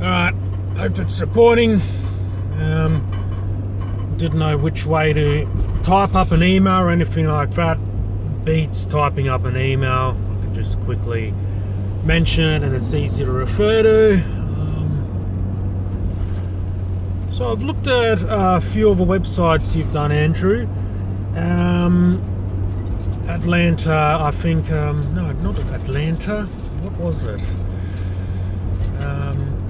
Alright, hope it's recording. Didn't know which way to type up an email or anything like that. Beats typing up an email. I can just quickly mention it and it's easy to refer to. So I've looked at a few of the websites you've done, Andrew. Atlanta, I think. No, not Atlanta. What was it?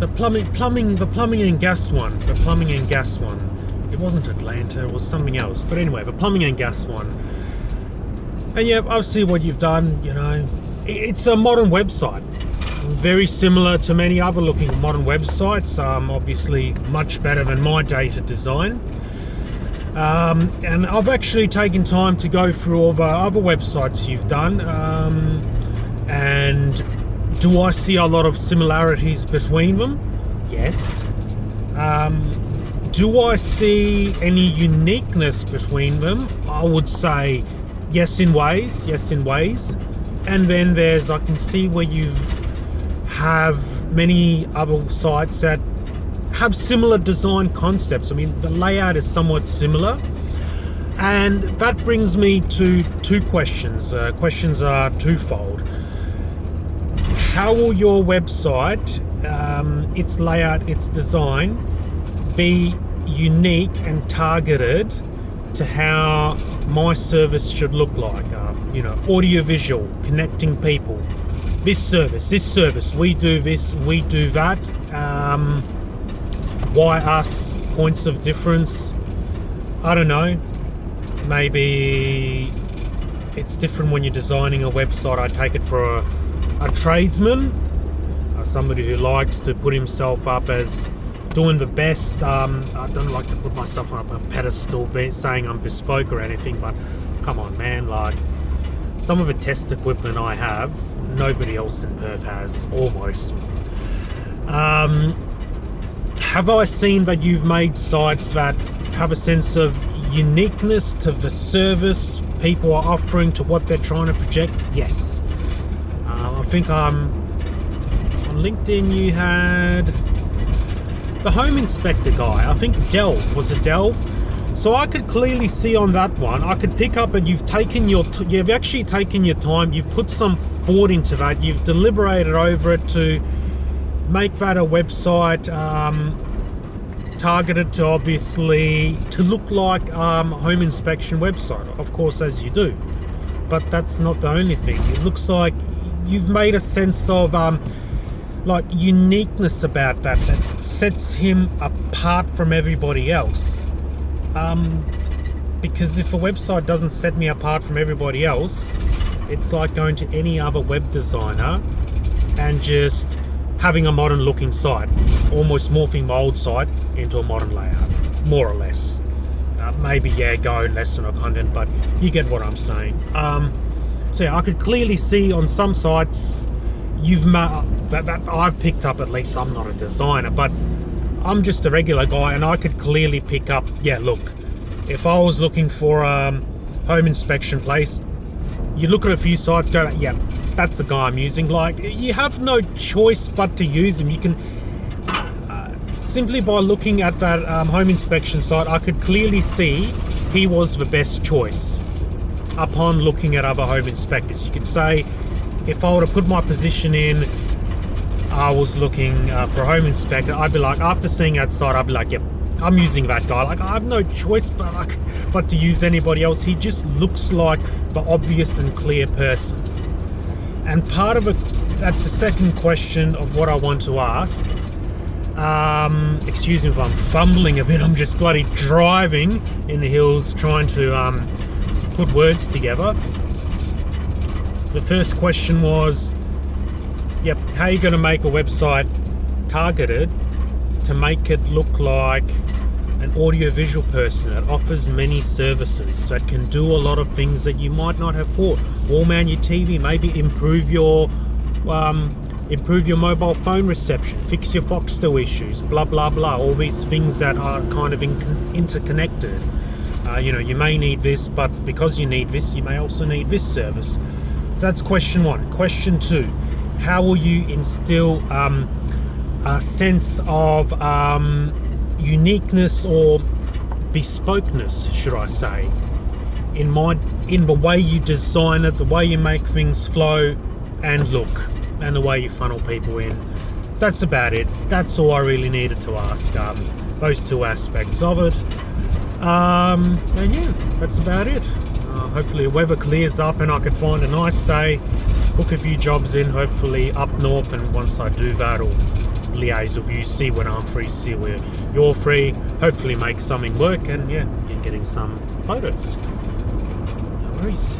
The plumbing and gas one. The plumbing and gas one. It wasn't Atlanta. It was something else. But anyway, the plumbing and gas one. And yeah, I see what you've done. You know, it's a modern website, very similar to many other looking modern websites. Obviously, much better than my dated design. And I've actually taken time to go through all the other websites you've done. And do I see a lot of similarities between them? Yes. Do I see any uniqueness between them? I would say yes in ways. And then I can see where you have many other sites that have similar design concepts. I mean, the layout is somewhat similar. And that brings me to two questions. Questions are twofold. How will your website, its layout, its design, be unique and targeted to how my service should look like? Audio visual, connecting people, this service, we do this, we do that. Why us? Points of difference? I don't know. Maybe it's different when you're designing a website. I take it for a tradesman, somebody who likes to put himself up as doing the best. I don't like to put myself on a pedestal saying I'm bespoke or anything, but come on, man, like some of the test equipment I have, nobody else in Perth has, almost. Have I seen that you've made sites that have a sense of uniqueness to the service people are offering, to what they're trying to project? Yes. I think on LinkedIn you had the home inspector guy. I think Delve. Was it Delve? So I could clearly see on that one, I could pick up that you've actually taken your time, you've put some thought into that, you've deliberated over it to make that a website targeted to, obviously, to look like home inspection website, of course, as you do. But that's not the only thing. It looks like you've made a sense of like uniqueness about that sets him apart from everybody else. Because if a website doesn't set me apart from everybody else, it's like going to any other web designer and just having a modern looking site, almost morphing my old site into a modern layout, more or less. Maybe, yeah, go less on content, but you get what I'm saying. So yeah, I could clearly see on some sites that I've picked up, at least. I'm not a designer, but I'm just a regular guy, and I could clearly pick up, yeah, look, if I was looking for a home inspection place, you look at a few sites, go, yeah, that's the guy I'm using. Like, you have no choice but to use him. You can simply by looking at that home inspection site, I could clearly see he was the best choice upon looking at other home inspectors. You could say, if I were to put my position in, I was looking for a home inspector, I'd be like, after seeing that site, I'd be like, yep, I'm using that guy. Like, I have no choice but to use anybody else. He just looks like the obvious and clear person. And part of it, that's the second question of what I want to ask. Excuse me if I'm fumbling a bit, I'm just bloody driving in the hills trying to put words together. The first question was, yep, how are you going to make a website targeted to make it look like an audiovisual person that offers many services, that can do a lot of things that you might not have thought? Wall mount your TV, maybe improve your mobile phone reception, fix your Foxtel issues, blah blah blah, all these things that are kind of interconnected. You may need this, but because you need this, you may also need this service. So that's question one. Question two, how will you instill a sense of uniqueness or bespokeness, should I say, in the way you design it, the way you make things flow and look, and the way you funnel people in. That's about it. That's all I really needed to ask. Those two aspects of it. And yeah, that's about it. Hopefully the weather clears up and I can find a nice day, book a few jobs in, hopefully up north, and once I do that, I'll liaise with you, see when I'm free, see where you're free, hopefully make something work, and yeah, you're getting some photos. No worries.